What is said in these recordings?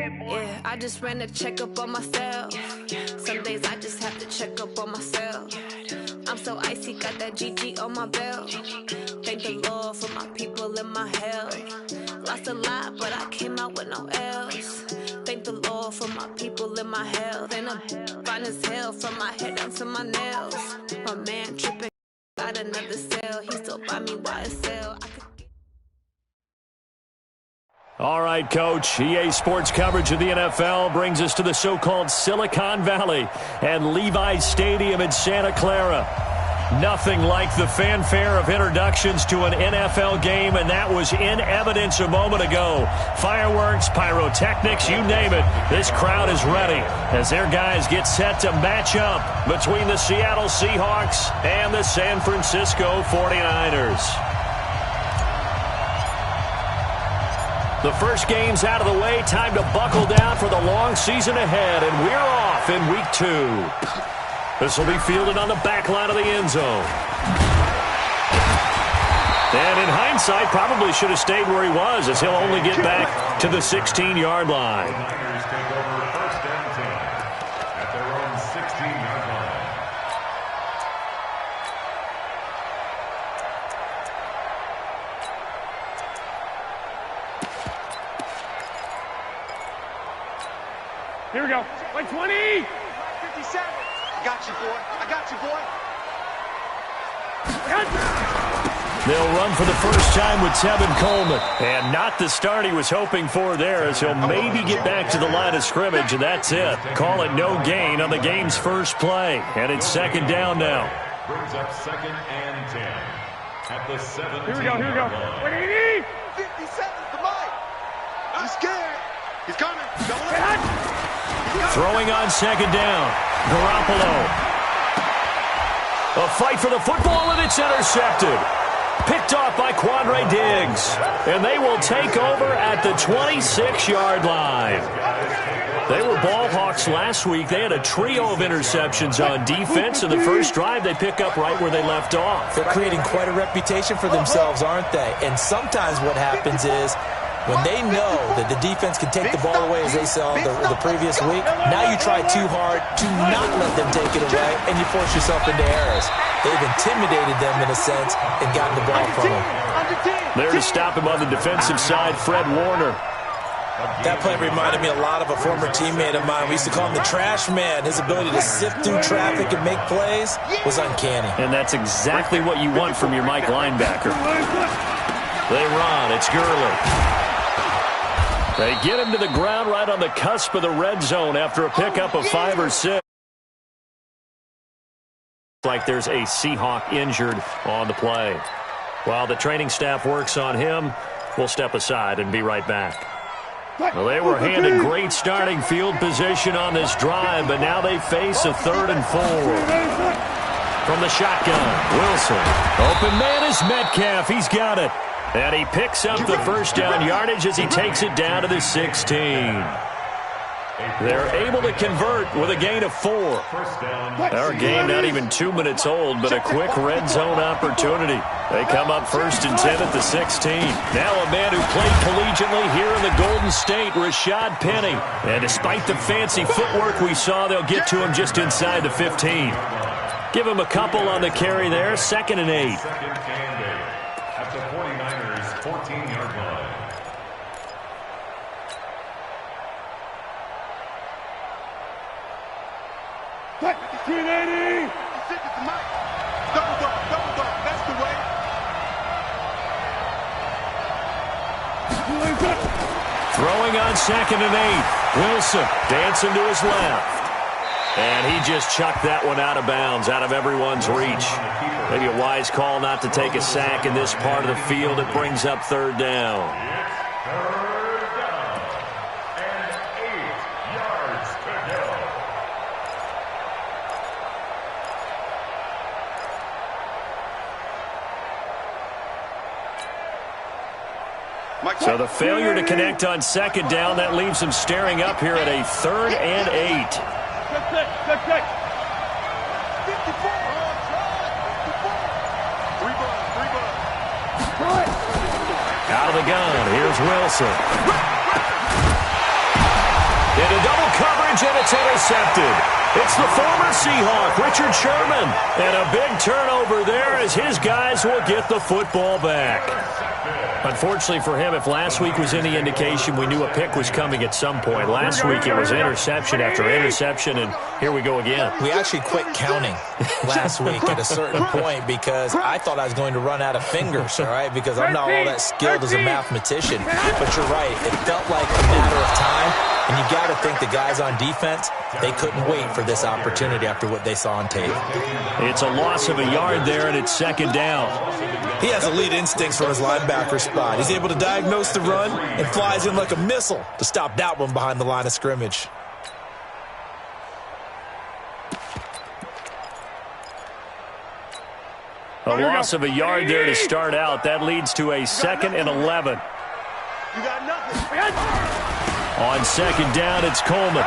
Yeah, I just ran a checkup on myself. Some days I just have to check up on myself. I'm so icy, got that GG on my belt. Thank the Lord for my people and my health. Lost a lot, but I came out with no L's. Thank the Lord for my people and my health. And I'm fine as hell from my head down to my nails. My man tripping, got another cell. He still buy me YSL. All right, Coach. EA Sports coverage of the NFL brings us to the so-called Silicon Valley and Levi's Stadium in Santa Clara. Nothing like the fanfare of introductions to an NFL game, and that was in evidence a moment ago. Fireworks, pyrotechnics, you name it. This crowd is ready as their guys get set to match up between the Seattle Seahawks and the San Francisco 49ers. The first game's out of the way. Time to buckle down for the long season ahead, and we're off in week 2. This will be fielded on the back line of the end zone. And in hindsight, probably should have stayed where he was, as he'll only get back to the 16-yard line. Take over first and 10 at their own 16-yard line. Here we go. Like 20. 57. I got you, boy. I got you, boy. They'll run for the first time with Tevin Coleman. And not the start he was hoping for there, as he'll maybe get back to the line of scrimmage, and that's it. Call it no gain on the game's first play. And it's second down now. Brings up second and 10 at the 17. Here we go. 180. 57's the mic. I'm scared. He's coming. Throwing on second down. Garoppolo. A fight for the football, and it's intercepted. Picked off by Quandre Diggs. And they will take over at the 26-yard line. They were ball hawks last week. They had a trio of interceptions on defense. In the first drive, they pick up right where they left off. They're creating quite a reputation for themselves, aren't they? And sometimes what happens is, when they know that the defense can take the ball away, as they saw the previous week, now you try too hard to not let them take it away, and you force yourself into errors. They've intimidated them, in a sense, and gotten the ball from them. There to stop him on the defensive side, Fred Warner. That play reminded me a lot of a former teammate of mine. We used to call him the trash man. His ability to sift through traffic and make plays was uncanny. And that's exactly what you want from your Mike linebacker. They run. It's Gurley. They get him to the ground right on the cusp of the red zone after a pickup of 5 or 6. Like there's a Seahawk injured on the play. While the training staff works on him, we'll step aside and be right back. Well, they were handed great starting field position on this drive, but now they face a 3rd and 4. From the shotgun, Wilson. Open man is Metcalf. He's got it. And he picks up the first down yardage as he takes it down to the 16. They're able to convert with a gain of 4. Our game not even 2 minutes old, but a quick red zone opportunity. They come up 1st and 10 at the 16. Now a man who played collegiately here in the Golden State, Rashad Penny. And despite the fancy footwork we saw, they'll get to him just inside the 15. Give him a couple on the carry there, 2nd and 8. At the 49ers 14-yard line. Double dog, that's the way. Throwing on 2nd and 8. Wilson dancing to his left. And he just chucked that one out of bounds, out of everyone's reach. Maybe a wise call not to take a sack in this part of the field. It brings up 3rd down. Third down and 8 yards to go. So the failure to connect on 2nd down, that leaves him staring up here at a 3rd and 8. Check. 54. Out of the gun, here's Wilson. Into double coverage, and it's intercepted. It's the former Seahawk, Richard Sherman. And a big turnover there as his guys will get the football back. Unfortunately for him, if last week was any indication, we knew a pick was coming at some point. Last week it was interception after interception, and here we go again. We actually quit counting last week at a certain point because I thought I was going to run out of fingers, all right, because I'm not all that skilled as a mathematician. But you're right. It felt like a matter of time, and you got to think the guys on defense, they couldn't wait for this opportunity after what they saw on tape. It's a loss of a yard there, and it's second down. He has elite instincts from his linebacker spot. He's able to diagnose the run and flies in like a missile to stop that one behind the line of scrimmage. A loss of a yard there to start out. That leads to a 2nd and 11. You got nothing. On second down, it's Coleman.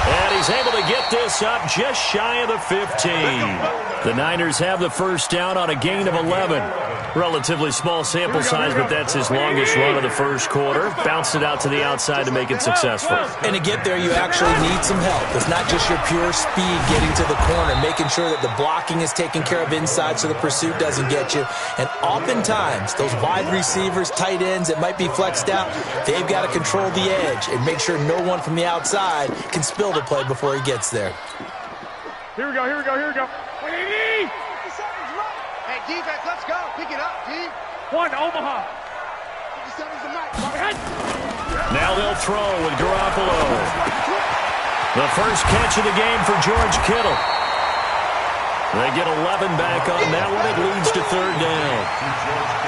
And he's able to get this up just shy of the 15. The Niners have the first down on a gain of 11. Relatively small sample size, but that's his longest run of the first quarter. Bounced it out to the outside to make it successful. And to get there, you actually need some help. It's not just your pure speed getting to the corner, making sure that the blocking is taken care of inside so the pursuit doesn't get you. And oftentimes, those wide receivers, tight ends that might be flexed out, they've got to control the edge and make sure no one from the outside can spill the play before he gets there. Here we go, here we go, here we go. 180! Hey, defense, let's go. Pick it up, D. One, Omaha. 57's the mic. Now they'll throw with Garoppolo. The first catch of the game for George Kittle. They get 11 back on that one. It leads to third down.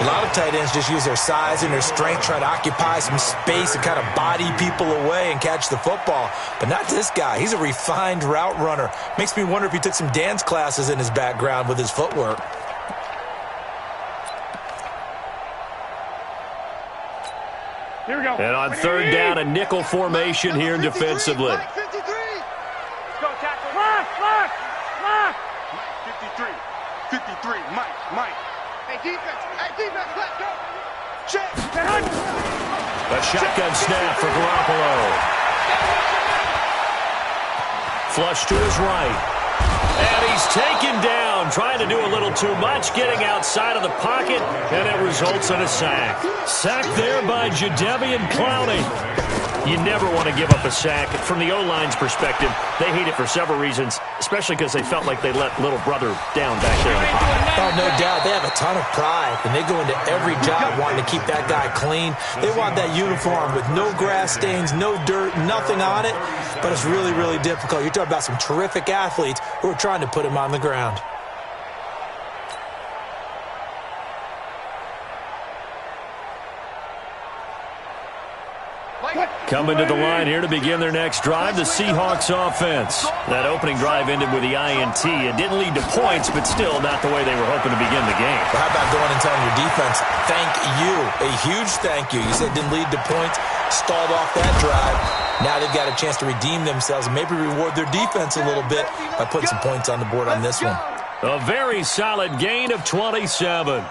A lot of tight ends just use their size and their strength, try to occupy some space and kind of body people away and catch the football. But not this guy. He's a refined route runner. Makes me wonder if he took some dance classes in his background with his footwork. Here we go. And on third down, a nickel formation here defensively. 53. Let's go, tackle. Lock, lock, lock. 53, Mike. Hey, defense, let's go. Check. A shotgun snap for Garoppolo. Flush to his right. And he's taken down, trying to do a little too much, getting outside of the pocket, and it results in a sack. Sack there by Jadeveon Clowney. You never want to give up a sack. From the O-line's perspective, they hate it for several reasons, especially because they felt like they let little brother down back there in the pocket. Oh, no doubt. They have a ton of pride, and they go into every job wanting to keep that guy clean. They want that uniform with no grass stains, no dirt, nothing on it, but it's really, really difficult. You're talking about some terrific athletes who are trying to put him on the ground. Coming to the line here to begin their next drive, the Seahawks offense. That opening drive ended with the INT. It didn't lead to points, but still not the way they were hoping to begin the game. Well, how about going and telling your defense, thank you, a huge thank you. You said it didn't lead to points, stalled off that drive. Now they've got a chance to redeem themselves and maybe reward their defense a little bit by putting some points on the board on this one. A very solid gain of 27.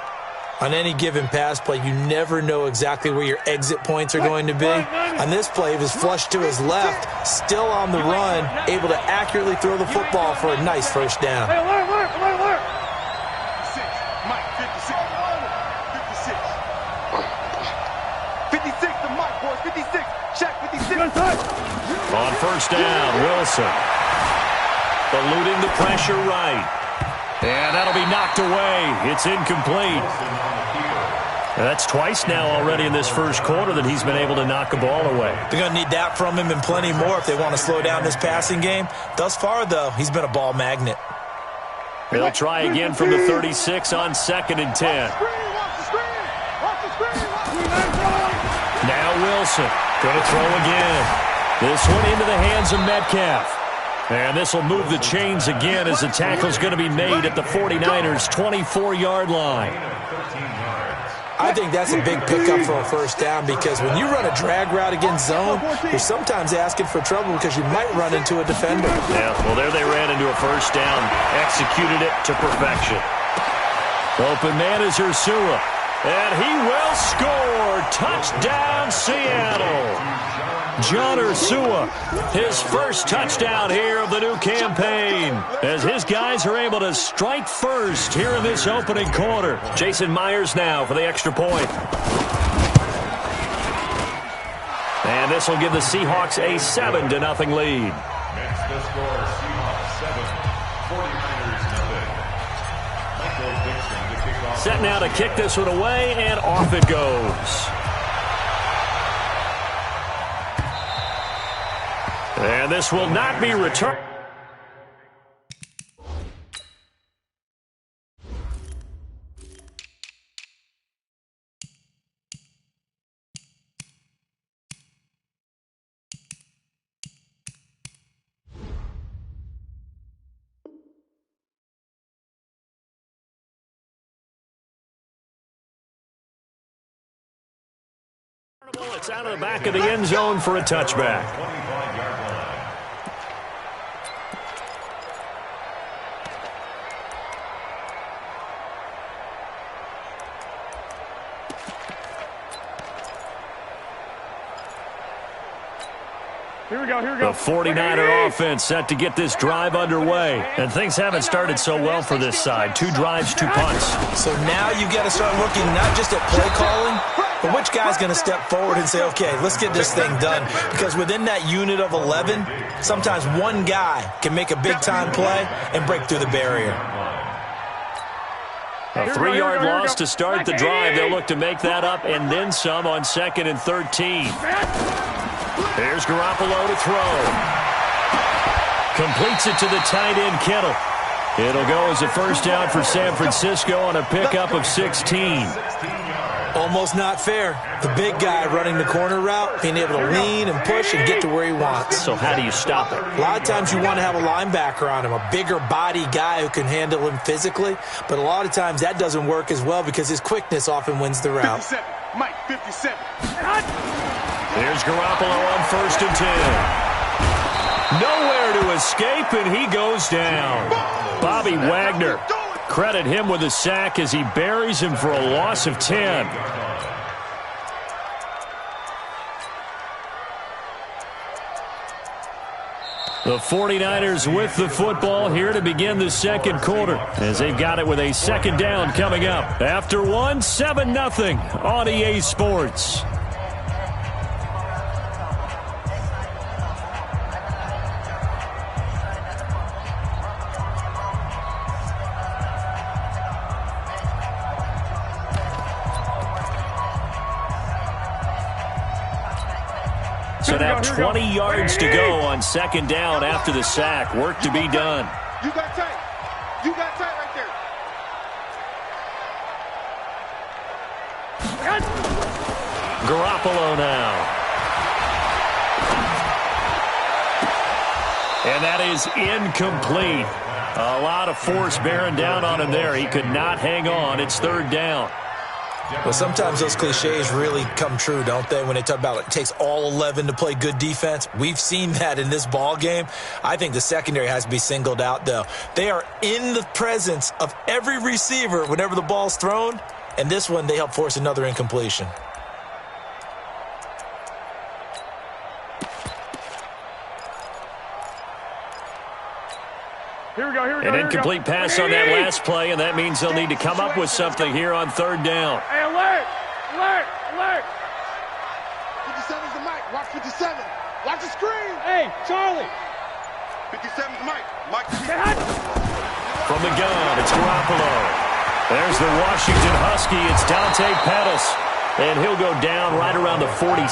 On any given pass play, you never know exactly where your exit points are going to be. On this play, he was flushed to his left, still on the run, able to accurately throw the football for a nice first down. Hey, alert. 56, Mike, 56. 56, the Mike, boys, 56. Check, 56. On first down, Wilson. Eluding the pressure right. And that'll be knocked away. It's incomplete. And that's twice now already in this first quarter that he's been able to knock a ball away. They're going to need that from him and plenty more if they want to slow down this passing game. Thus far, though, he's been a ball magnet. They'll try again from the 36 on 2nd and 10. Now Wilson going to throw again. This one into the hands of Metcalf. And this will move the chains again as the tackle's going to be made at the 49ers' 24-yard line. I think that's a big pickup for a first down because when you run a drag route against zone, you're sometimes asking for trouble because you might run into a defender. Yeah, well, there they ran into a first down, executed it to perfection. Open man is Ursula, and he will score. Touchdown, Seattle. John Ursua, his first touchdown here of the new campaign, as his guys are able to strike first here in this opening quarter. Jason Myers now for the extra point. And this will give the Seahawks a 7-0 lead. Makes the score Seahawks 7, 49ers 0. Michael Dixon to kick off. Set now to kick this one away, and off it goes. And this will not be returned. It's out of the back of the end zone for a touchback. 25-yard line. Here we go, here we go. The 49er offense set to get this drive underway. And things haven't started so well for this side. 2 drives, 2 punts. So now you've got to start looking not just at play calling, but which guy's going to step forward and say, okay, let's get this thing done. Because within that unit of 11, sometimes one guy can make a big-time play and break through the barrier. A 3-yard loss to start the drive. They'll look to make that up and then some on 2nd and 13. Here's Garoppolo to throw. Completes it to the tight end, Kittle. It'll go as a first down for San Francisco on a pickup of 16. Almost not fair. The big guy running the corner route, being able to lean and push and get to where he wants. So how do you stop it? A lot of times you want to have a linebacker on him, a bigger body guy who can handle him physically. But a lot of times that doesn't work as well because his quickness often wins the route. 57, Mike, 57. Here's Garoppolo on 1st and 10. Nowhere to escape, and he goes down. Bobby Wagner. Credit him with a sack as he buries him for a loss of 10. The 49ers with the football here to begin the second quarter as they've got it with a second down coming up. After one, 7-0 on EA Sports. So now 20 yards to go on 2nd down after the sack. Work to be done. You got tight. You got tight right there. Garoppolo now. And that is incomplete. A lot of force bearing down on him there. He could not hang on. It's 3rd down. Well, sometimes those cliches really come true, don't they? When they talk about it takes all 11 to play good defense. We've seen that in this ball game. I think the secondary has to be singled out, though. They are in the presence of every receiver whenever the ball's thrown. And this one, they help force another incompletion. Here we go, here we go. An incomplete pass on that last play, and that means they'll need to come up with something here on 3rd down. Hey, alert! Alert! Alert! 57's the Mike. Watch 57. Watch the screen. Hey, Charlie! 57's the Mike. Mike. From the gun, it's Garoppolo. There's the Washington Husky. It's Dante Pettis. And he'll go down right around the 47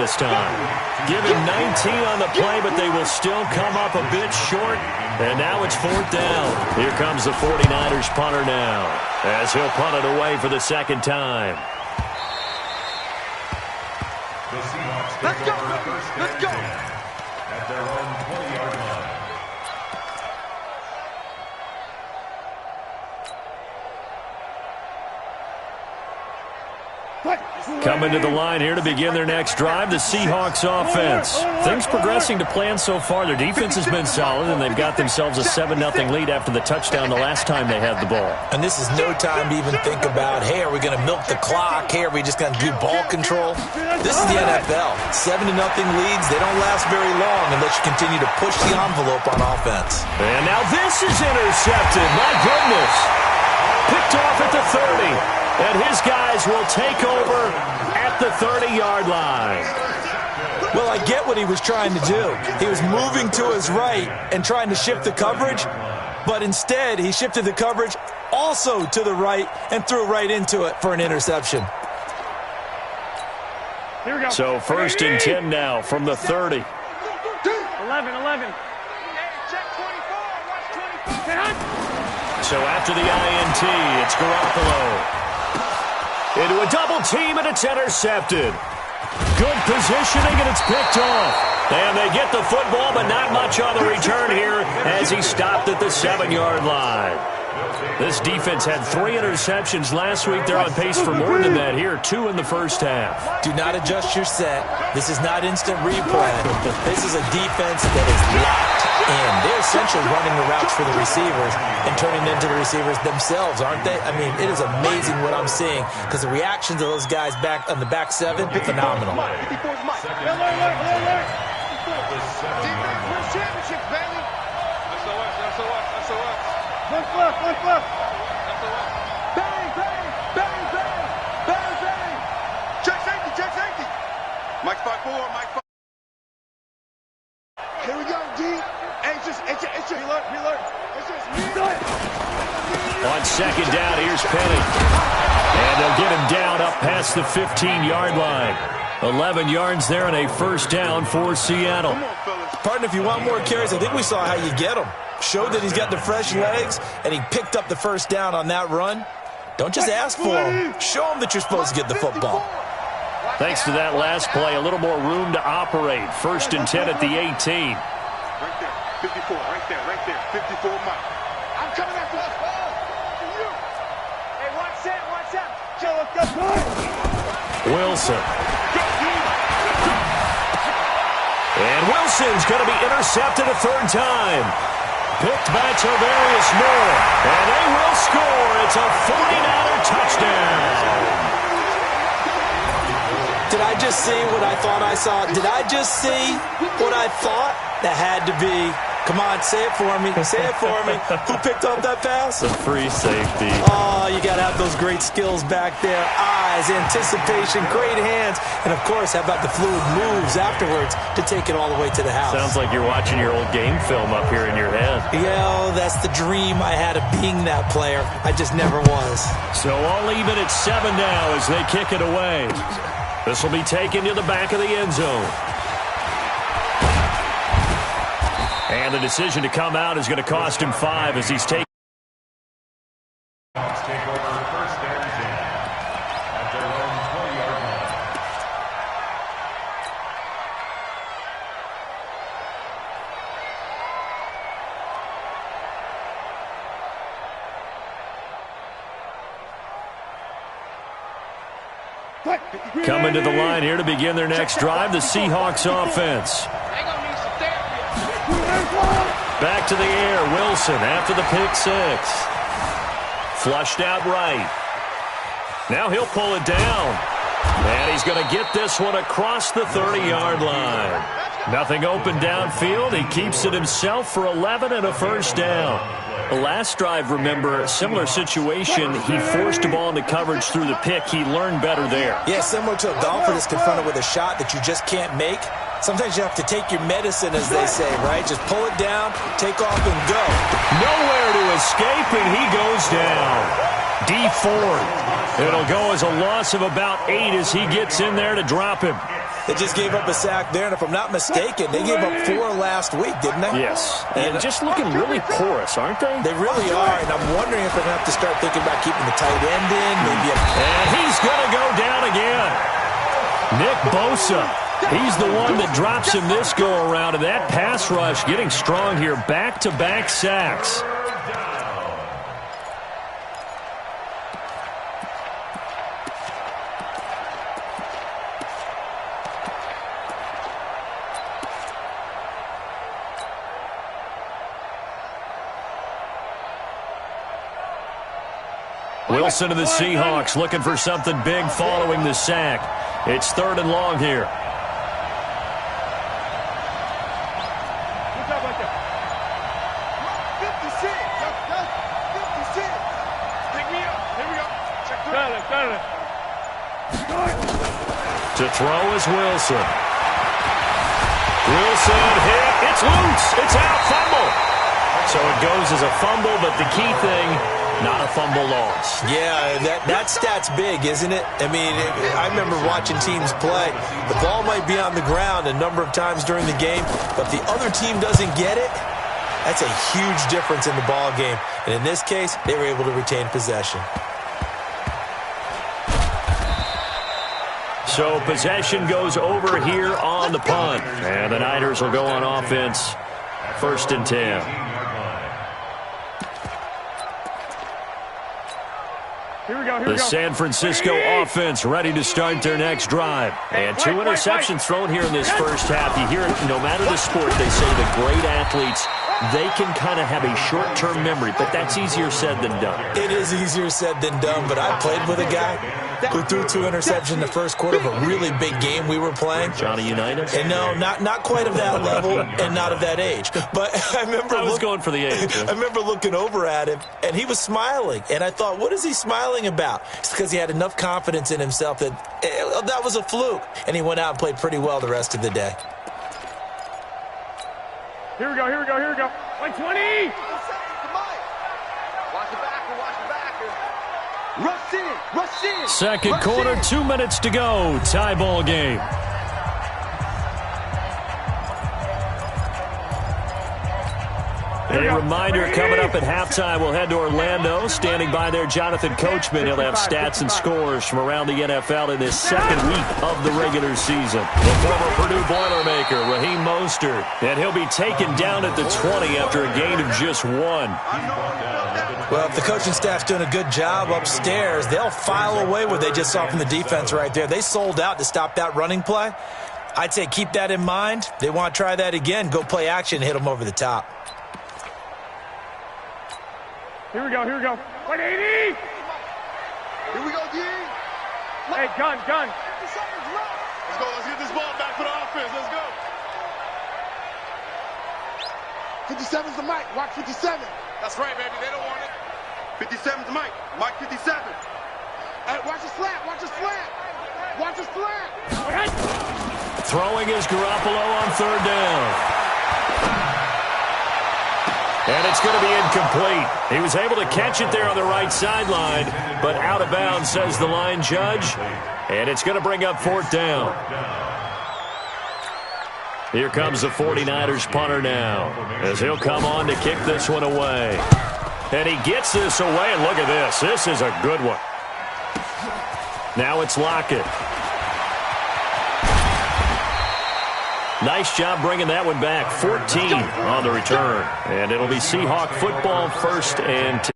this time. Given 19 on the play, but they will still come up a bit short. And now it's 4th down. Here comes the 49ers punter now, as he'll punt it away for the 2nd time. The Seahawks Let's take go, over baby. first Let's and go. 10 at their own 20-yard line. What? Coming to the line here to begin their next drive, the Seahawks offense. Things progressing to plan so far. Their defense has been solid, and they've got themselves a 7-0 lead after the touchdown the last time they had the ball. And this is no time to even think about, hey, are we going to milk the clock? Hey, are we just going to do ball control? This is the NFL. 7-0 leads, they don't last very long unless you continue to push the envelope on offense. And now this is intercepted. My goodness. Picked off at the 30. And his guys will take over at the 30-yard line. Well, I get what he was trying to do. He was moving to his right and trying to shift the coverage, but instead he shifted the coverage also to the right and threw right into it for an interception. Here we go. So 1st and 10 now from the 30. 11. Check 24. Watch 24. So after the INT, it's Garoppolo. Into a double team, and it's intercepted. Good positioning, and it's picked off. And they get the football, but not much on the return here as he stopped at the 7-yard line. This defense had 3 interceptions last week. They're on pace for more than that here, 2 in the first half. Do not adjust your set. This is not instant replay. This is a defense that is locked in. They're essentially running the routes for the receivers and turning into the receivers themselves, aren't they? I mean, it is amazing what I'm seeing because the reactions of those guys back on the back 7, phenomenal. Defense wins championships, baby. One flip. Bang, bang, bang, bang, bang, bang. Check safety. Mike spot 4, Mike spot. Here we go, D. Hey, it's just reload. It's just reload. On second down, here's Penny. And they'll get him down up past the 15-yard line. 11 yards there and a first down for Seattle. Come on, fellas. Pardon, if you want more carries, I think we saw how you get him. Showed that he's got the fresh legs, and he picked up the first down on that run. Don't just ask for him. Show him that you're supposed to get the football. Thanks to that last play, a little more room to operate. 1st and 10 at the 18. Right there, 54, right there, 54 Mike. I'm coming after this ball. Hey, watch out. Joe, let's go. Wilson. And Wilson's going to be intercepted a 3rd time. Picked by Tavarius Moore. And they will score. It's a 49er touchdown. Did I just see what I thought I saw? Did I just see what I thought? That had to be. Come on, say it for me. Say it for me. Who picked up that pass? The free safety. Oh, you got to have those great skills back there. Eyes, anticipation, great hands. And, of course, how about the fluid moves afterwards to take it all the way to the house? Sounds like you're watching your old game film up here in your head. Yeah, that's the dream I had of being that player. I just never was. So all even at 7 now as they kick it away. This will be taken to the back of the end zone. And the decision to come out is going to cost him 5 as he's taken. Seahawks take over 1st and 10 at their own 20-yard line. Coming to the line here to begin their next drive, the Seahawks offense. Back to the air, Wilson after the pick 6. Flushed out right. Now he'll pull it down. And he's going to get this one across the 30-yard line. Nothing open downfield. He keeps it himself for 11 and a first down. The last drive, remember, similar situation. He forced a ball into coverage through the pick. He learned better there. Yeah, similar to a golfer that's confronted with a shot that you just can't make. Sometimes you have to take your medicine, as they say, right? Just pull it down, take off, and go. Nowhere to escape, and he goes down. D Ford. It'll go as a loss of about 8 as he gets in there to drop him. They just gave up a sack there, and if I'm not mistaken, they gave up 4 last week, didn't they? Yes. And just looking really porous, aren't they? They really are, and I'm wondering if they're going to have to start thinking about keeping the tight end in. And he's going to go down again. Nick Bosa. He's the one that drops him this go-around, and that pass rush getting strong here. Back-to-back sacks. Wilson of the Seahawks looking for something big following the sack. It's 3rd and long here. To throw is Wilson. Wilson hit. It's loose. It's out. Fumble. So it goes as a fumble, but the key thing, not a fumble loss. Yeah, that stat's big, isn't it? I mean, I remember watching teams play. The ball might be on the ground a number of times during the game, but if the other team doesn't get it, that's a huge difference in the ball game. And in this case, they were able to retain possession. So possession goes over here on the punt. And the Niners will go on offense. 1st and 10. The San Francisco offense ready to start their next drive. And 2 interceptions thrown here in this first half. You hear it, no matter the sport, they say the great athletes, they can kind of have a short-term memory, but that's easier said than done. It is easier said than done, but I played with a guy who threw 2 interceptions in the first quarter of a really big game we were playing. Johnny Unitas? And no, not quite of that level and not of that age. But I remember I was going for the age. I remember looking over at him, and he was smiling. And I thought, what is he smiling about? It's because he had enough confidence in himself that that was a fluke. And he went out and played pretty well the rest of the day. Here we go. 120! Rush in! Second quarter, 2 minutes to go. Tie ball game. A reminder coming up at halftime, we'll head to Orlando. Standing by there, Jonathan Coachman. He'll have stats and scores from around the NFL in this second week of the regular season. The former Purdue Boilermaker, Raheem Mostert. And he'll be taken down at the 20 after a gain of just 1. Well, if the coaching staff's doing a good job upstairs, they'll file away what they just saw from the defense right there. They sold out to stop that running play. I'd say keep that in mind. They want to try that again. Go play action and hit them over the top. Here we go. 180! Here we go, D. Hey, gun. Let's go. Let's get this ball back for the offense. Let's go. 57's the mic. Watch 57. That's right, baby. They don't want it. 57's the mic. Mike 57. Hey, watch the slant. Watch the slant. Throwing is Garoppolo on 3rd down. And it's going to be incomplete. He was able to catch it there on the right sideline, but out of bounds, says the line judge. And it's going to bring up 4th down. Here comes the 49ers punter now, as he'll come on to kick this one away. And he gets this away, and look at this. This is a good one. Now it's Lockett. Nice job bringing that one back. 14 on the return. And it'll be Seahawk football 1st and 10.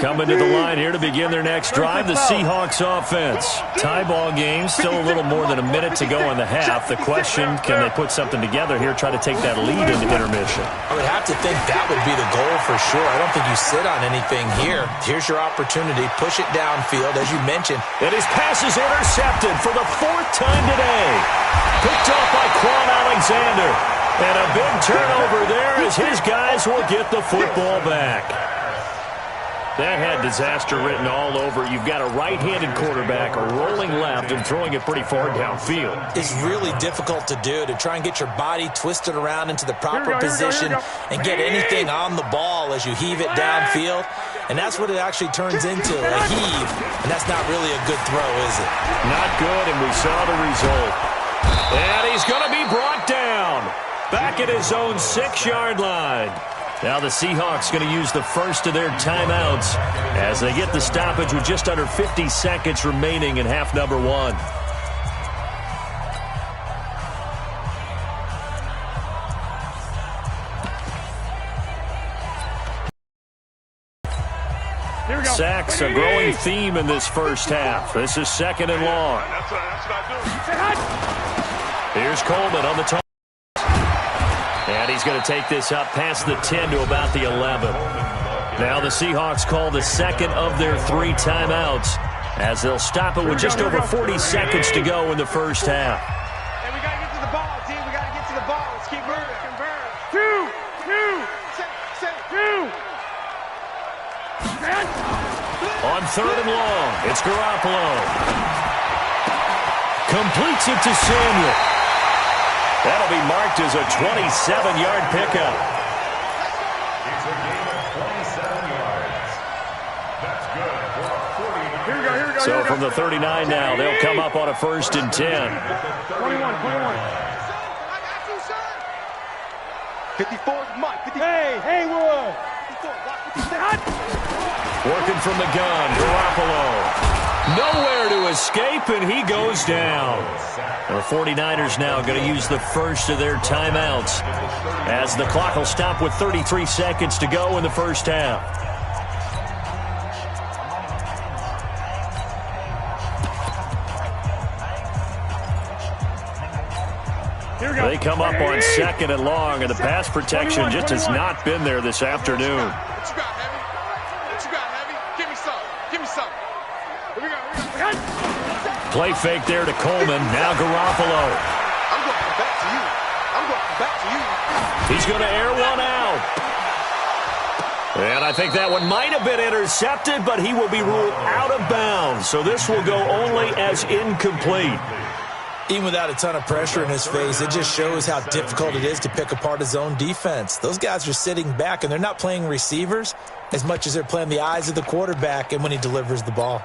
Coming to the line here to begin their next drive, the Seahawks offense. Tie ball game, still a little more than a minute to go in the half. The question, can they put something together here, try to take that lead into intermission? I would have to think that would be the goal for sure. I don't think you sit on anything here. Here's your opportunity. Push it downfield, as you mentioned. And his pass is intercepted for the 4th time today. Picked off by Quan Alexander. And a big turnover there as his guys will get the football back. That had disaster written all over. You've got a right-handed quarterback rolling left and throwing it pretty far downfield. It's really difficult to do, to try and get your body twisted around into the proper position and get anything on the ball as you heave it downfield. And that's what it actually turns into, a heave. And that's not really a good throw, is it? Not good, and we saw the result. And he's going to be brought down back at his own 6-yard line. Now the Seahawks going to use the first of their timeouts as they get the stoppage with just under 50 seconds remaining in half number one. Sacks, a growing theme in this first half. This is second and long. That's what I do. Here's Coleman on the target. And he's going to take this up past the 10 to about the 11. Now the Seahawks call the second of their 3 timeouts as they'll stop it with just over 40 seconds to go in the first half. And we got to get to the ball, team. We got to get to the ball. Let's keep moving. Convert. 2. On third and long, it's Garoppolo. Completes it to Samuel. That'll be marked as a 27-yard pickup. It's a gain of 27 yards. That's good for a 40. Here we go. So from the 39 now, they'll come up on a first and 10. 21. 54 is Mike. Hey, Haywood. 54, block 57. Working from the gun, Garoppolo. Nowhere to escape, and he goes down. The 49ers now going to use the first of their timeouts as the clock will stop with 33 seconds to go in the first half. They come up on second and long, and the pass protection just has not been there this afternoon. Play fake there to Coleman. Now Garoppolo. I'm going back to you. He's going to air one out. And I think that one might have been intercepted, but he will be ruled out of bounds. So this will go only as incomplete. Even without a ton of pressure in his face, it just shows how difficult it is to pick apart his own defense. Those guys are sitting back, and they're not playing receivers as much as they're playing the eyes of the quarterback and when he delivers the ball.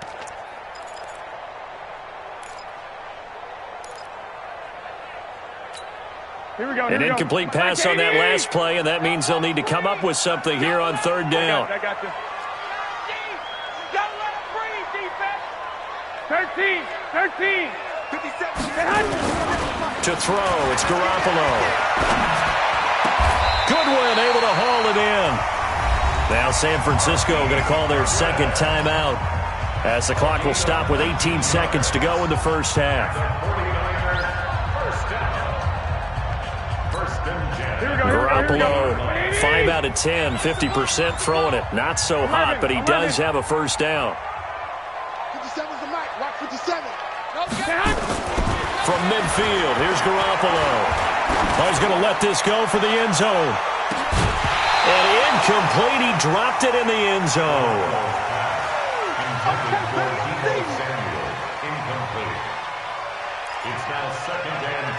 An incomplete pass on that last play, and that means they'll need to come up with something here on third down. I got you. Don't let him breathe, defense. 13. 57. To throw, it's Garoppolo. Goodwin able to haul it in. Now San Francisco going to call their second timeout as the clock will stop with 18 seconds to go in the first half. Garoppolo, 5 out of 10, 50% throwing it. Not so hot, but he does have a first down. 57's the mic. Watch 57. From midfield, here's Garoppolo. Oh, he's going to let this go for the end zone. And incomplete, he dropped it in the end zone. Incomplete. It's now second and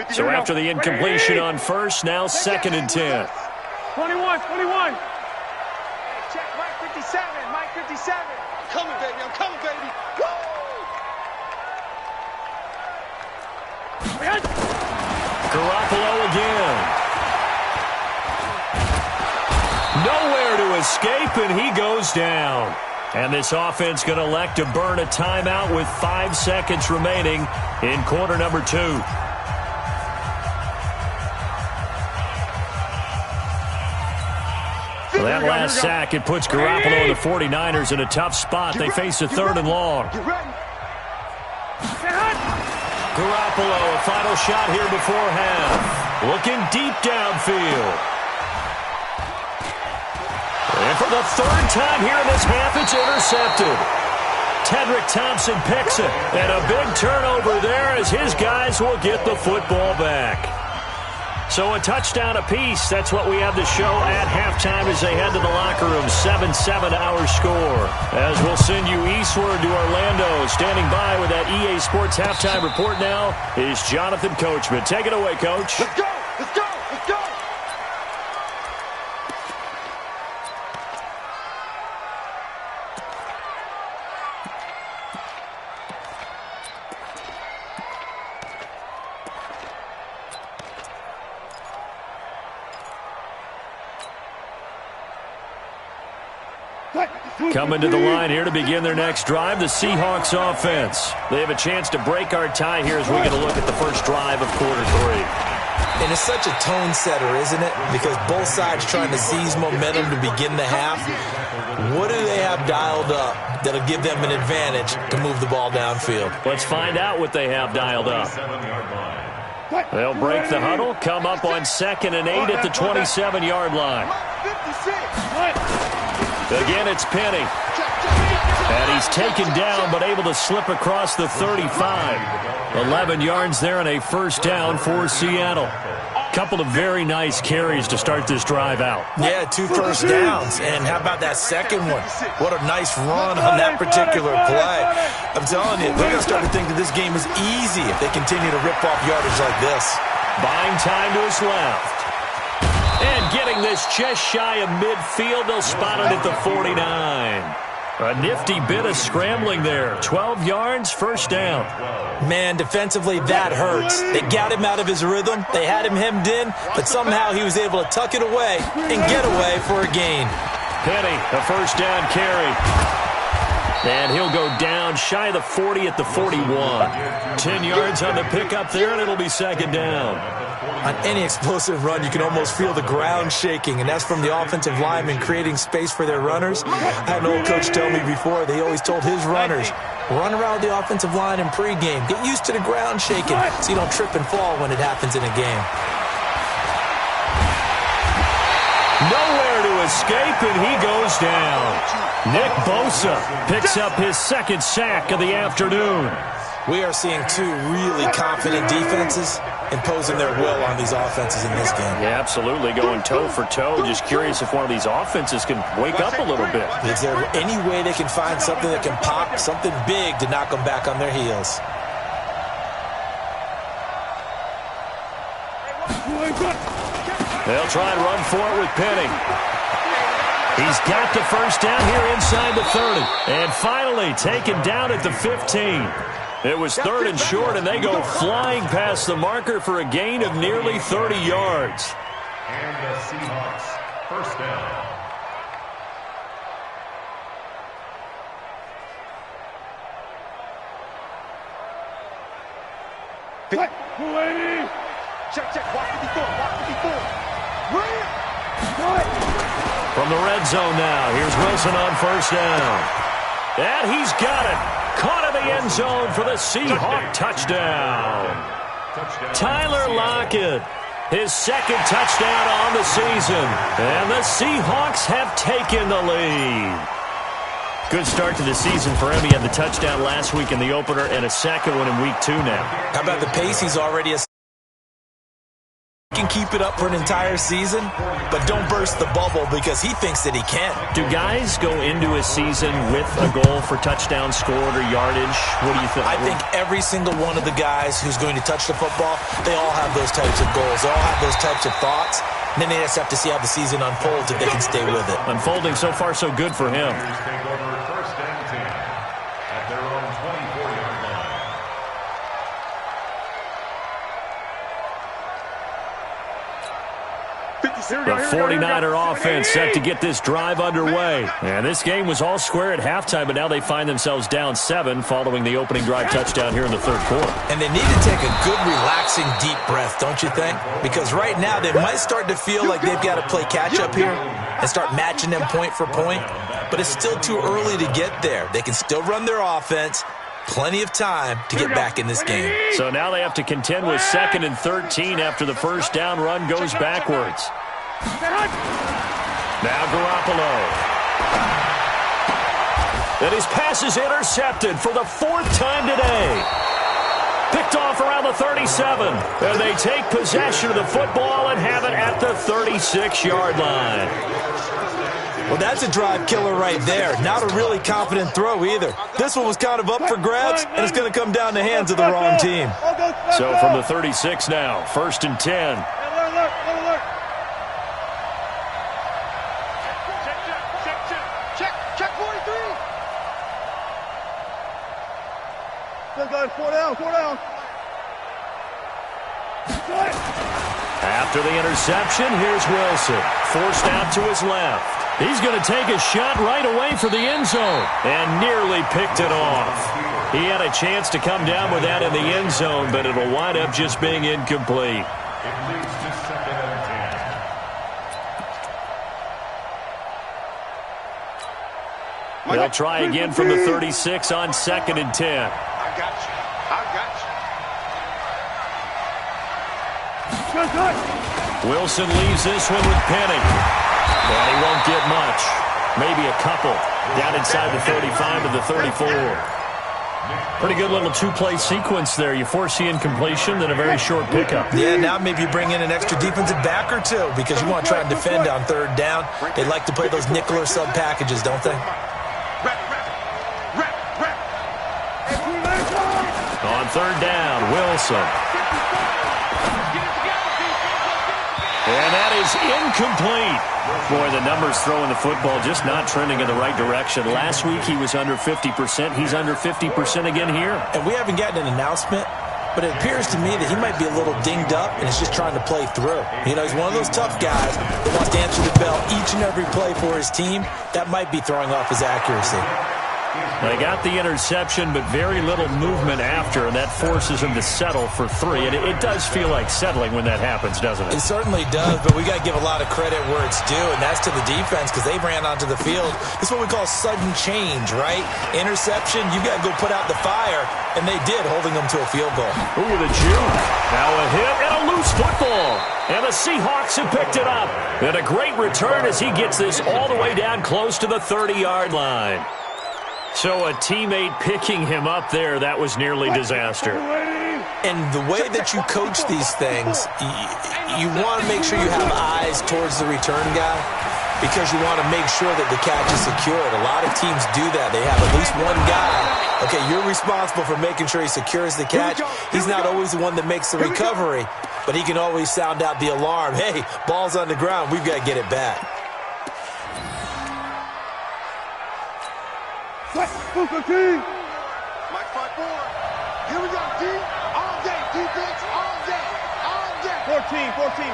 10. So after the incompletion on first, now second and 10. 21. Check Mike 57. I'm coming, baby. Woo! Garoppolo again. Nowhere to escape, and he goes down. And this offense going to elect to burn a timeout with 5 seconds remaining in quarter number 2. Well, that last sack, it puts Garoppolo and the 49ers in a tough spot. They face a third and long. Garoppolo, a final shot here before half. Looking deep downfield. And for the third time here in this half, it's intercepted. Tedrick Thompson picks it. And a big turnover there as his guys will get the football back. So a touchdown apiece. That's what we have to show at halftime as they head to the locker room. 7-7 our score. As we'll send you eastward to Orlando. Standing by with that EA Sports halftime report now is Jonathan Coachman. Take it away, Coach. Let's go. Let's go. Let's go. Coming to the line here to begin their next drive, the Seahawks offense. They have a chance to break our tie here as we get a look at the first drive of quarter 3. And it's such a tone setter, isn't it? Because both sides trying to seize momentum to begin the half. What do they have dialed up that'll give them an advantage to move the ball downfield? Let's find out what they have dialed up. They'll break the huddle, come up on 2nd and 8 at the 27-yard line. Again, it's Penny. And he's taken down but able to slip across the 35. 11 yards there and a first down for Seattle. Couple of very nice carries to start this drive out. Yeah, 2 first downs. And how about that second one? What a nice run on that particular play. I'm telling you, they're going to start to think that this game is easy if they continue to rip off yardage like this. Buying time to his left. And getting this just shy of midfield, they'll spot it at the 49. A nifty bit of scrambling there. 12 yards, first down. Man, defensively, that hurts. They got him out of his rhythm. They had him hemmed in, but somehow he was able to tuck it away and get away for a gain. Penny, a first down carry. And he'll go down shy of the 40 at the 41. 10 yards on the pickup there, and it'll be second down. On any explosive run, you can almost feel the ground shaking, and that's from the offensive linemen creating space for their runners. I had an old coach tell me before, they always told his runners, run around the offensive line in pregame. Get used to the ground shaking so you don't trip and fall when it happens in a game. Nowhere to escape, and he goes down. Nick Bosa picks up his second sack of the afternoon. We are seeing 2 really confident defenses imposing their will on these offenses in this game. Yeah, absolutely, going toe for toe. Just curious if one of these offenses can wake up a little bit. Is there any way they can find something that can pop, something big to knock them back on their heels? They'll try and run for it with Penny. He's got the first down here inside the 30. And finally taken down at the 15. It was 3rd and short, and they go flying past the marker for a gain of nearly 30 yards. And the Seahawks, first down. Check, walk 54, walk 54. From the red zone now, here's Wilson on first down. And he's got it. Caught in the end zone for the Seahawk touchdown. Tyler Lockett, his second touchdown on the season. And the Seahawks have taken the lead. Good start to the season for him. He had the touchdown last week in the opener and a second one in week 2 now. How about the pace? He's already can keep it up for an entire season, but don't burst the bubble because he thinks that he can. Do guys go into a season with a goal for touchdowns scored or yardage? What do you think? I think every single one of the guys who's going to touch the football, they all have those types of goals. They all have those types of thoughts. And then they just have to see how the season unfolds if they can stay with it. Unfolding so far so good for him. Take over first and 10 at their own 24-yard line. The 49er offense set to get this drive underway. And this game was all square at halftime, but now they find themselves down 7 following the opening drive touchdown here in the 3rd quarter. And they need to take a good, relaxing, deep breath, don't you think? Because right now they might start to feel like they've got to play catch-up here and start matching them point for point. But it's still too early to get there. They can still run their offense. Plenty of time to get back in this game. So now they have to contend with 2nd and 13 after the first down run goes backwards. Now Garoppolo. And his pass is intercepted for the 4th time today. Picked off around the 37. And they take possession of the football and have it at the 36-yard line. Well, that's a drive killer right there. Not a really confident throw either. This one was kind of up for grabs, and it's going to come down the hands of the wrong team. So from the 36 now, 1st and 10. Check 43. Four down. After the interception, here's Wilson. Forced out to his left. He's going to take a shot right away for the end zone and nearly picked it off. He had a chance to come down with that in the end zone, but it'll wind up just being incomplete. It leads to 2nd and 10. They'll try again from the 36 on 2nd and 10. I got you. Wilson leaves this one with Penny. And he won't get much. Maybe a couple. Down inside the 35 to the 34. Pretty good little two-play sequence there. You force the incompletion, then a very short pickup. Yeah, now maybe you bring in an extra defensive back or two because you want to try and defend on 3rd down. They like to play those nickel or sub packages, don't they? On 3rd down, Wilson. And that is incomplete. Boy, the numbers throwing the football just not trending in the right direction. Last week he was under 50%. He's under 50% again here. And we haven't gotten an announcement, but it appears to me that he might be a little dinged up and is just trying to play through. You know, he's one of those tough guys that wants to answer the bell each and every play for his team. That might be throwing off his accuracy. They got the interception, but very little movement after, and that forces him to settle for 3. And it does feel like settling when that happens, doesn't it? It certainly does, but we got to give a lot of credit where it's due, and that's to the defense because they ran onto the field. This is what we call sudden change, right? Interception, you got to go put out the fire, and they did, holding them to a field goal. Ooh, the juke. Now a hit and a loose football. And the Seahawks have picked it up. And a great return as he gets this all the way down close to the 30-yard line. So a teammate picking him up there, that was nearly disaster. And the way that you coach these things, you want to make sure you have eyes towards the return guy because you want to make sure that the catch is secured. A lot of teams do that. They have at least one guy. Okay, you're responsible for making sure he secures the catch. He's not always the one that makes the recovery, but he can always sound out the alarm. Hey, ball's on the ground. We've got to get it back. Mike 5-4. Here we go, D. All day, defense, all day, all day. 14,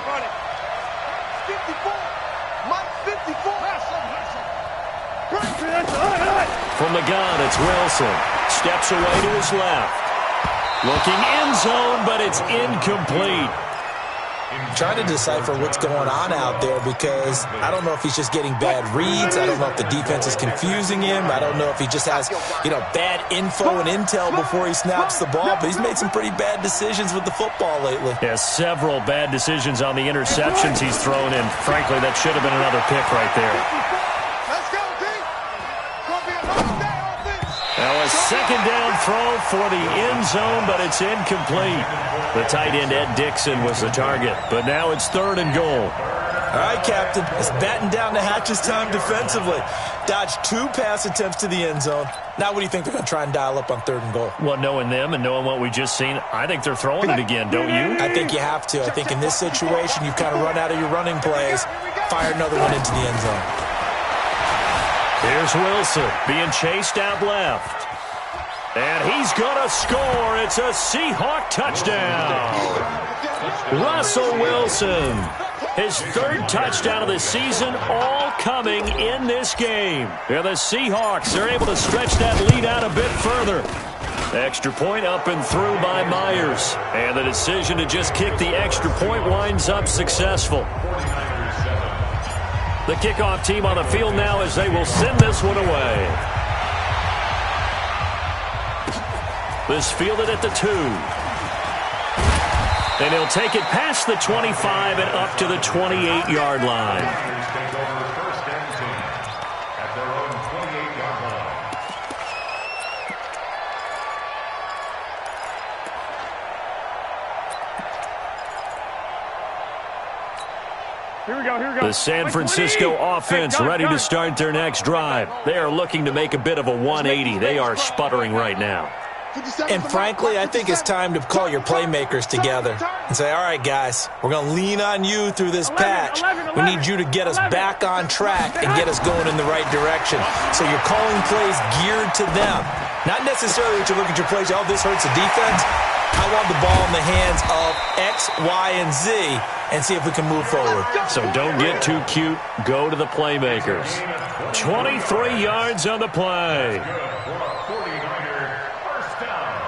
front it. 54. Mike 54. From the gun, it's Wilson. Steps away to his left. Looking end zone, but it's incomplete. Trying to decipher what's going on out there because I don't know if he's just getting bad reads. I don't know if the defense is confusing him. I don't know if he just has, bad info and intel before he snaps the ball. But he's made some pretty bad decisions with the football lately. Yeah, several bad decisions on the interceptions he's thrown in. Frankly, that should have been another pick right there. Let's go, D. Gonna be a long day offense. Now a 2nd down throw for the end zone, but it's incomplete. The tight end, Ed Dixon, was the target. But now it's 3rd and goal. All right, Captain. It's batten down the hatches time defensively. Dodged 2 pass attempts to the end zone. Now what do you think they're going to try and dial up on 3rd and goal? Well, knowing them and knowing what we just seen, I think they're throwing it again, don't you? I think you have to. I think in this situation, you've kind of run out of your running plays. Fire another one into the end zone. Here's Wilson being chased out left. And he's going to score. It's a Seahawk touchdown. Russell Wilson, his 3rd touchdown of the season, all coming in this game. And the Seahawks are able to stretch that lead out a bit further. Extra point up and through by Myers. And the decision to just kick the extra point winds up successful. The kickoff team on the field now as they will send this one away. This fielded at the 2. And he'll take it past the 25 and up to the 28-yard line. Here we go. The San Francisco offense ready to start their next drive. They are looking to make a bit of a 180. They are sputtering right now. And frankly, I think it's time to call your playmakers together and say, all right, guys, we're going to lean on you through this patch. We need you to get us back on track and get us going in the right direction. So you're calling plays geared to them. Not necessarily that you look at your plays, oh, this hurts the defense. I want the ball in the hands of X, Y, and Z and see if we can move forward. So don't get too cute. Go to the playmakers. 23 yards on the play. 49er first down.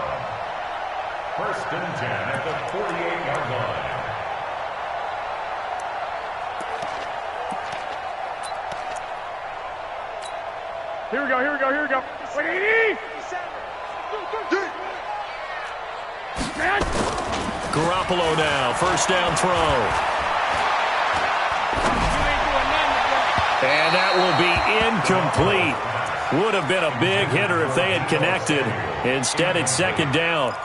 First and 10 at the 48-yard line. Here we go, here we go, here we go. 180! Garoppolo now, first down throw. And that will be incomplete. Would have been a big hitter if they had connected. Instead, it's second down.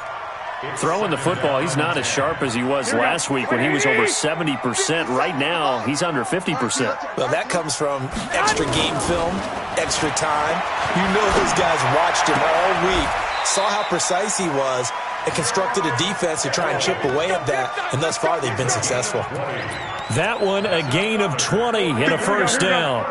Throwing the football, he's not as sharp as he was last week when he was over 70%. Right now, he's under 50%. Well, that comes from extra game film, extra time. You know those guys watched him all week, saw how precise he was, and constructed a defense to try and chip away at that, and thus far they've been successful. That one, a gain of 20 and a first down.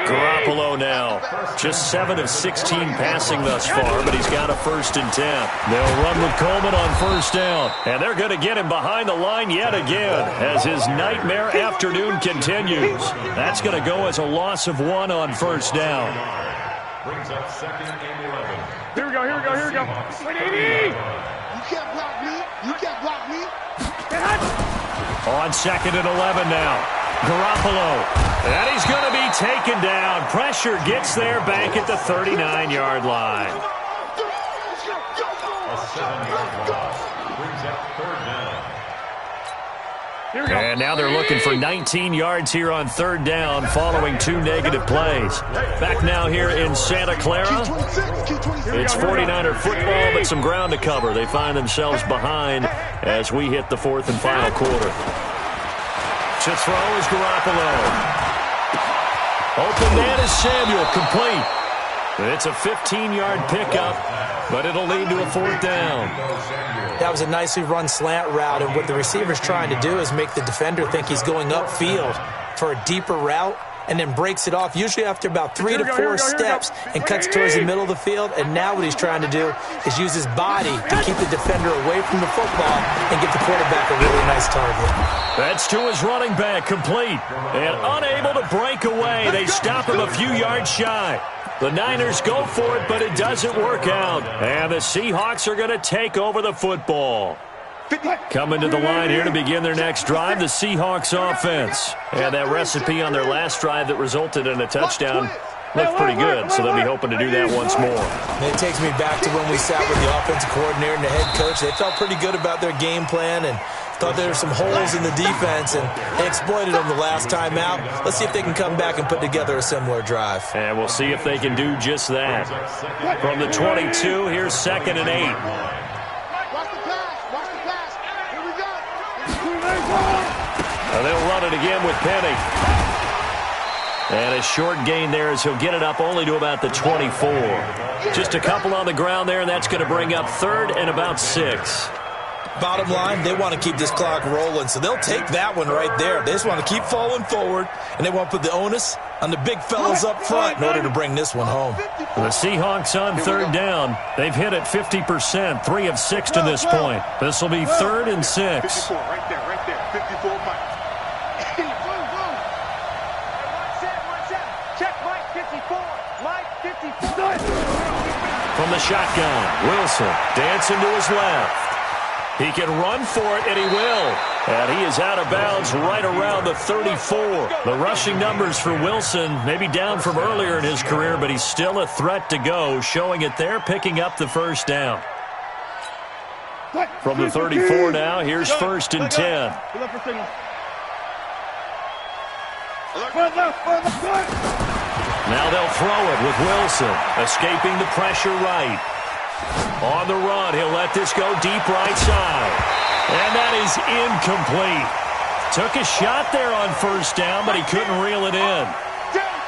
Garoppolo now, just 7 of 16 passing thus far, but he's got a first and 10. They'll run with Coleman on first down, and they're going to get him behind the line yet again as his nightmare afternoon continues. That's going to go as a loss of 1 on first down. Brings up second and 11. Here we go, here we go, here we go. 180! You can't block me. You can't block me. On second and 11 now. Garoppolo. And he's going to be taken down. Pressure gets there back at the 39-yard line. A 7-yard loss. Brings up third down. Here we go. And now they're looking for 19 yards here on third down following 2 negative plays. Back now here in Santa Clara. It's 49er football, but some ground to cover. They find themselves behind as we hit the fourth and final quarter. To throw is Garoppolo. Open man is Samuel, complete. It's a 15-yard pickup, but it'll lead to a fourth down. That was a nicely run slant route, and what the receiver's trying to do is make the defender think he's going upfield for a deeper route, and then breaks it off, usually after about 3 to 4 steps, and cuts towards the middle of the field. And now what he's trying to do is use his body to keep the defender away from the football and get the quarterback a really nice target. That's to his running back, complete. And unable to break away. They stop him a few yards shy. The Niners go for it, but it doesn't work out. And the Seahawks are going to take over the football. Coming to the line here to begin their next drive, the Seahawks offense. And that recipe on their last drive that resulted in a touchdown looked pretty good, so they'll be hoping to do that once more. And it takes me back to when we sat with the offensive coordinator and the head coach. They felt pretty good about their game plan and thought there were some holes in the defense, and they exploited them the last time out. Let's see if they can come back and put together a similar drive. And we'll see if they can do just that. From the 22, here's second and 8. Watch the pass. Watch the pass. Here we go. And they'll run it again with Penny. And a short gain there as he'll get it up only to about the 24. Just a couple on the ground there, and that's going to bring up third and about 6. Bottom line, they want to keep this clock rolling, so they'll take that one right there. They just want to keep falling forward, and they want to put the onus on the big fellas up front in order to bring this one home. The Seahawks on third down. They've hit it 50%, 3 of 6 to this point. This will be third and 6. 54, right there. 54, Mike. Check Mike 54. Mike 54. From the shotgun, Wilson dancing to his left. He can run for it, and he will. And he is out of bounds right around the 34. The rushing numbers for Wilson maybe down from earlier in his career, but he's still a threat to go, showing it there, picking up the first down. From the 34 now, here's first and 10. Now they'll throw it with Wilson, escaping the pressure right. On the run, he'll let this go deep right side. And that is incomplete. Took a shot there on first down, but he couldn't reel it in.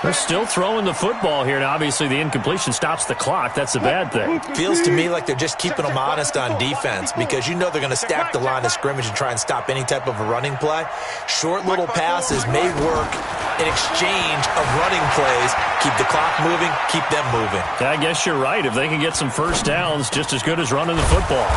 They're still throwing the football here. Now, obviously, the incompletion stops the clock. That's a bad thing. Feels to me like they're just keeping them honest on defense because you know they're going to stack the line of scrimmage and try and stop any type of a running play. Short little passes may work in exchange of running plays. Keep the clock moving, keep them moving. I guess you're right. If they can get some first downs, just as good as running the football.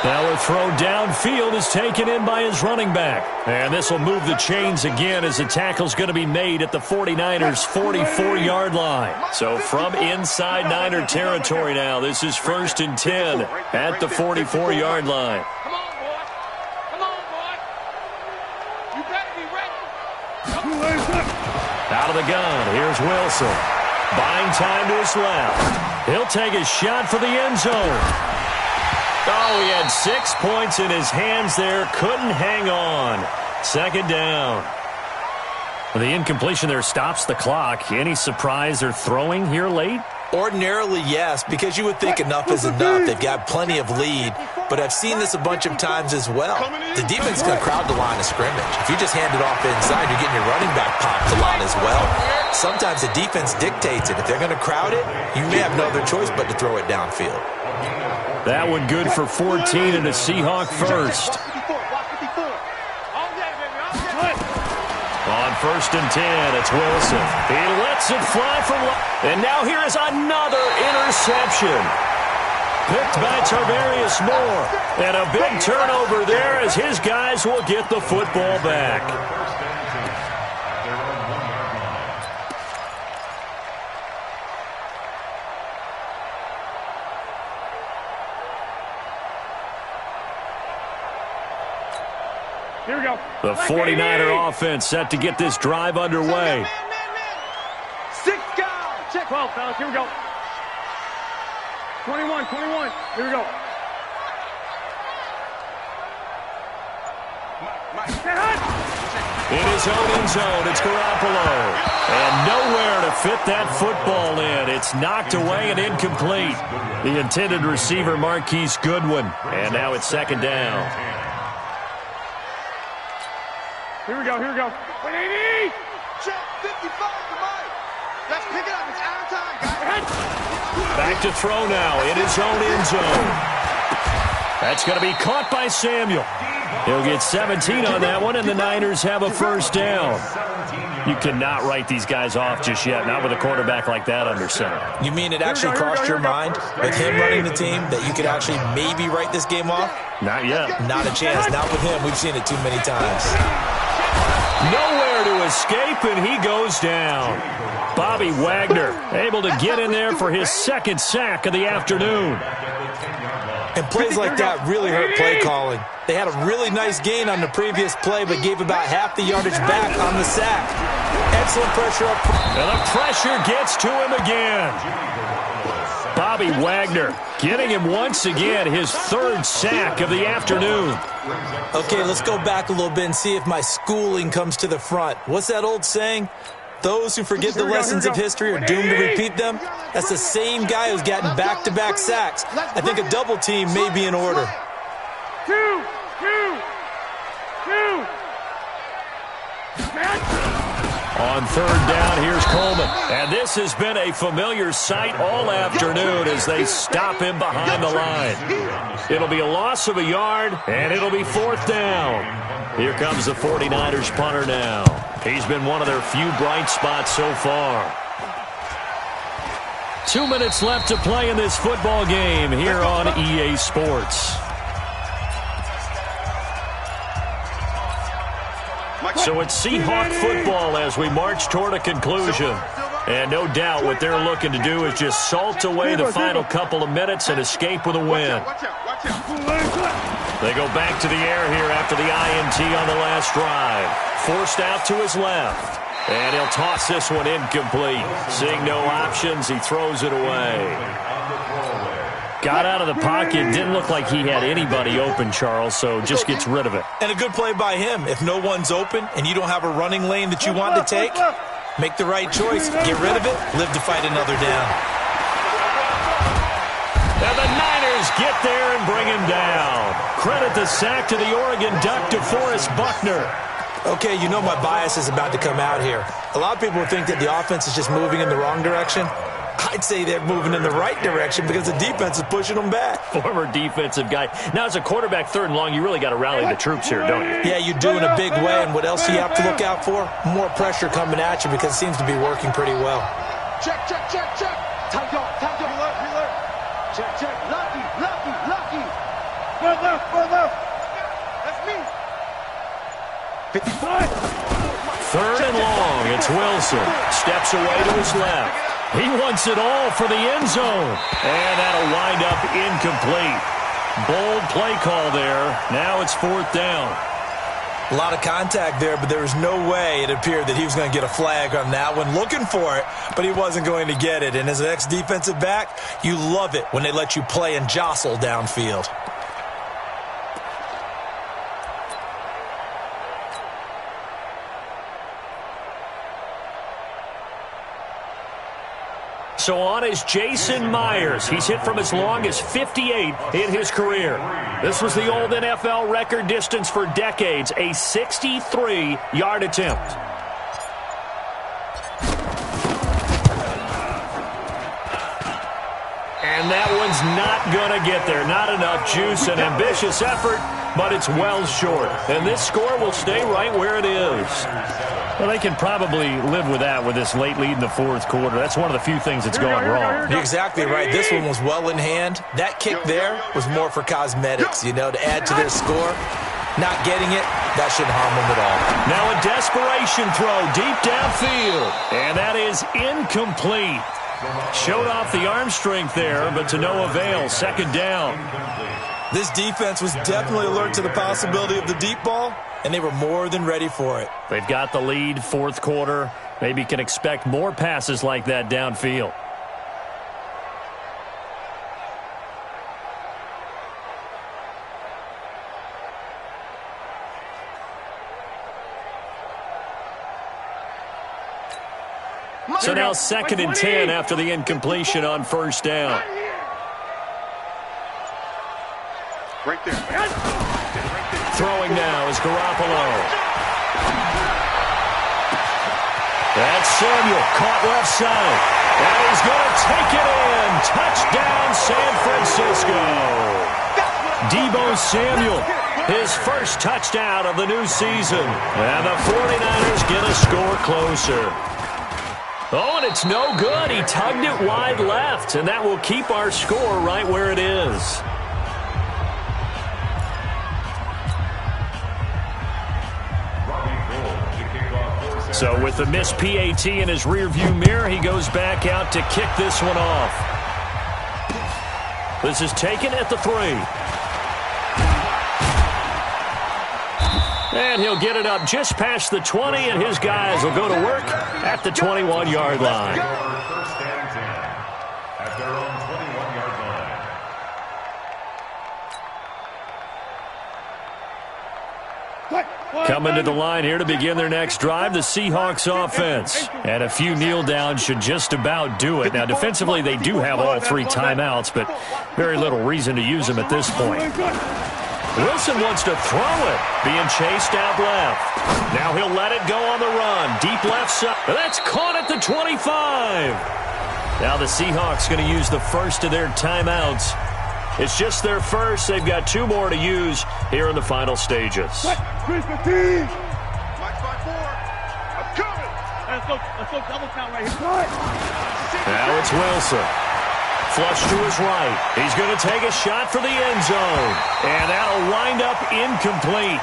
Now a throw downfield is taken in by his running back. And this will move the chains again as the tackle's going to be made at the 49ers' 44-yard line. So from inside Niner territory now, this is 1st and 10 at the 44-yard line. Come on, boy. Come on, boy. You better be ready. Out of the gun, here's Wilson. Buying time to his left. He'll take a shot for the end zone. Oh, he had 6 points in his hands there. Couldn't hang on. 2nd down. The incompletion there stops the clock. Any surprise they're throwing here late? Ordinarily, yes, because you would think enough is enough. They've got plenty of lead, but I've seen this a bunch of times as well. The defense is going to crowd the line of scrimmage. If you just hand it off inside, you're getting your running back popped a lot as well. Sometimes the defense dictates it. If they're going to crowd it, you may have no other choice but to throw it downfield. That one good for 14 and a Seahawk first. On 1st and 10, it's Wilson. He lets it fly from... And now here is another interception. Picked by Tarvarius Moore. And a big turnover there as his guys will get the football back. Here we go. The 49er offense set to get this drive underway. 6 guys. Check. 12, fellas. Here we go. 21. Here we go. In his own end zone, it's Garoppolo. And nowhere to fit that football in. It's knocked away and incomplete. The intended receiver, Marquise Goodwin. And now it's 2nd down. Here we go. 180. Check. 55 to Mike. Let's pick it up. It's out of time, guys. Back to throw now in his own end zone. That's going to be caught by Samuel. He'll get 17 on that one, and the Niners have a 1st down. You cannot write these guys off just yet, not with a quarterback like that under center. You mean it actually crossed your mind with him running the team that you could actually maybe write this game off? Not yet. Not a chance. Not with him. We've seen it too many times. Nowhere to escape, and he goes down. Bobby Wagner able to get in there for his 2nd sack of the afternoon. And plays like that really hurt play calling. They had a really nice gain on the previous play, but gave about half the yardage back on the sack. Excellent pressure up. And the pressure gets to him again. Bobby Wagner getting him once again, his 3rd sack of the afternoon. Okay, let's go back a little bit and see if my schooling comes to the front. What's that old saying? Those who forget the lessons of history are doomed to repeat them. That's the same guy who's gotten back-to-back sacks. I think a double team may be in order. Two. On 3rd down, here's Coleman. And this has been a familiar sight all afternoon as they stop him behind the line. It'll be a loss of a yard, and it'll be 4th down. Here comes the 49ers punter now. He's been one of their few bright spots so far. 2 minutes left to play in this football game here on EA Sports. So it's Seahawk football as we march toward a conclusion. And no doubt what they're looking to do is just salt away the final couple of minutes and escape with a win. They go back to the air here after the INT on the last drive. Forced out to his left. And he'll toss this one incomplete. Seeing no options, he throws it away. Got out of the pocket, didn't look like he had anybody open, Charles, so just gets rid of it. And a good play by him. If no one's open and you don't have a running lane that you want to take, make the right choice, get rid of it, live to fight another down. And the Niners get there and bring him down. Credit the sack to the Oregon Duck, DeForest Buckner. Okay, you know my bias is about to come out here. A lot of people think that the offense is just moving in the wrong direction. I'd say they're moving in the right direction because the defense is pushing them back. Former defensive guy. Now, as a quarterback, 3rd and long, you really got to rally the troops here, don't you? Yeah, you do in a big way. And what else do you have to look out for? More pressure coming at you because it seems to be working pretty well. Check. Time go. Reload. Check. Lucky. left. That's me. 55. Third and long. It's Wilson. Steps away to his left. He wants it all for the end zone. And that'll wind up incomplete. Bold play call there. Now it's fourth down. A lot of contact there, but there was no way it appeared that he was going to get a flag on that one. Looking for it, but he wasn't going to get it. And as an ex-defensive back, you love it when they let you play and jostle downfield. So on is Jason Myers. He's hit from as long as 58 in his career. This was the old NFL record distance for decades, a 63-yard attempt. And that one's not going to get there. Not enough juice. An ambitious effort, but it's well short. And this score will stay right where it is. Well, they can probably live with that with this late lead in the fourth quarter. That's one of the few things that's gone wrong. You're exactly right. This one was well in hand. That kick there was more for cosmetics, you know, to add to their score. Not getting it, that shouldn't harm them at all. Now a desperation throw deep downfield. And that is incomplete. Showed off the arm strength there, but to no avail. Second down. This defense was definitely alert to the possibility of the deep ball, and they were more than ready for it. They've got the lead, fourth quarter. Maybe can expect more passes like that downfield. So now second and 10 after the incompletion on first down. Right there. Throwing now is Garoppolo. That's Samuel, caught left side. And he's going to take it in. Touchdown, San Francisco. Deebo Samuel, his first touchdown of the new season. And the 49ers get a score closer. Oh, and it's no good. He tugged it wide left, and that will keep our score right where it is. So with the missed PAT in his rearview mirror, he goes back out to kick this one off. This is taken at the 3. And he'll get it up just past the 20, and his guys will go to work at the 21-yard line. First and 10 at their own 21-yard line. Coming to the line here to begin their next drive, the Seahawks offense. And a few kneel downs should just about do it. Now, defensively, they do have all 3 timeouts, but very little reason to use them at this point. Wilson wants to throw it, being chased out left. Now he'll let it go on the run. Deep left side. That's caught at the 25. Now the Seahawks going to use the first of their timeouts. It's just their first. They've got 2 more to use here in the final stages. Let's go double count right here. Now it's Wilson. Flush to his right. He's going to take a shot for the end zone. And that'll wind up incomplete.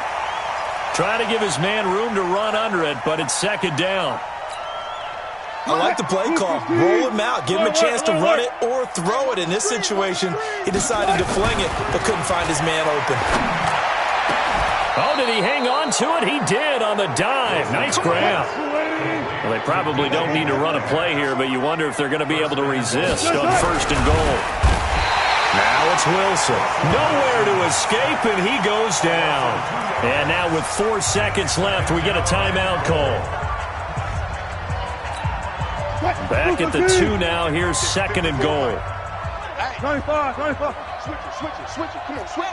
Trying to give his man room to run under it, but it's second down. I like the play call. Roll him out. Give him a chance to run it or throw it. In this situation, he decided to fling it, but couldn't find his man open. Oh, did he hang on to it? He did on the dive. Nice grab. Well, they probably don't need to run a play here, but you wonder if they're going to be able to resist on first and goal. Now it's Wilson. Nowhere to escape, and he goes down. And now with 4 seconds left, we get a timeout call. Back at the 2 now. Here's second and goal. 25. Switch it. Come on, switch.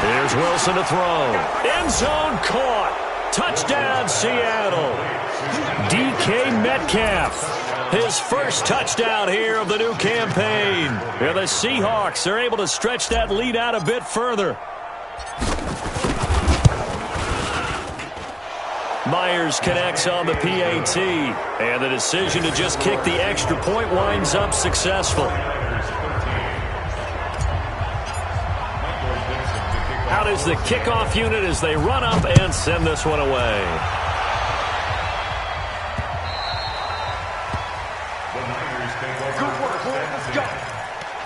Here's Wilson to throw. End zone caught. Touchdown, Seattle. DK Metcalf. His first touchdown here of the new campaign. And the Seahawks are able to stretch that lead out a bit further. Myers connects on the PAT. And the decision to just kick the extra point winds up successful. Out is the kickoff unit as they run up and send this one away. Good work, boy. Let's go.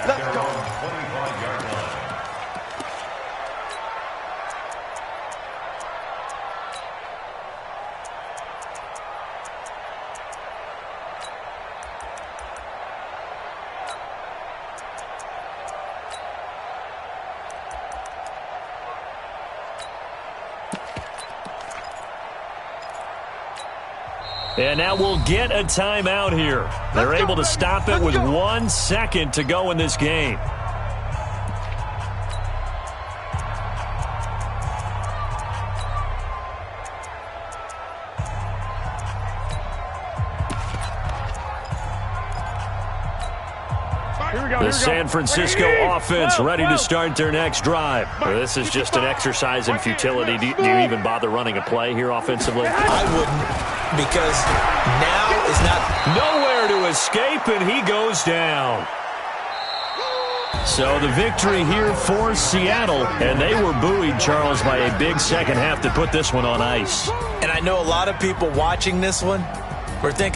Let's go. 25-yard line. And now we'll get a timeout here. They're able to stop it with 1 second to go in this game. The San Francisco offense ready to start their next drive. This is just an exercise in futility. Do you even bother running a play here offensively? I wouldn't, because now is not... Nowhere to escape, and he goes down. So the victory here for Seattle, and they were buoyed, Charles, by a big second half to put this one on ice. And I know a lot of people watching this one were thinking,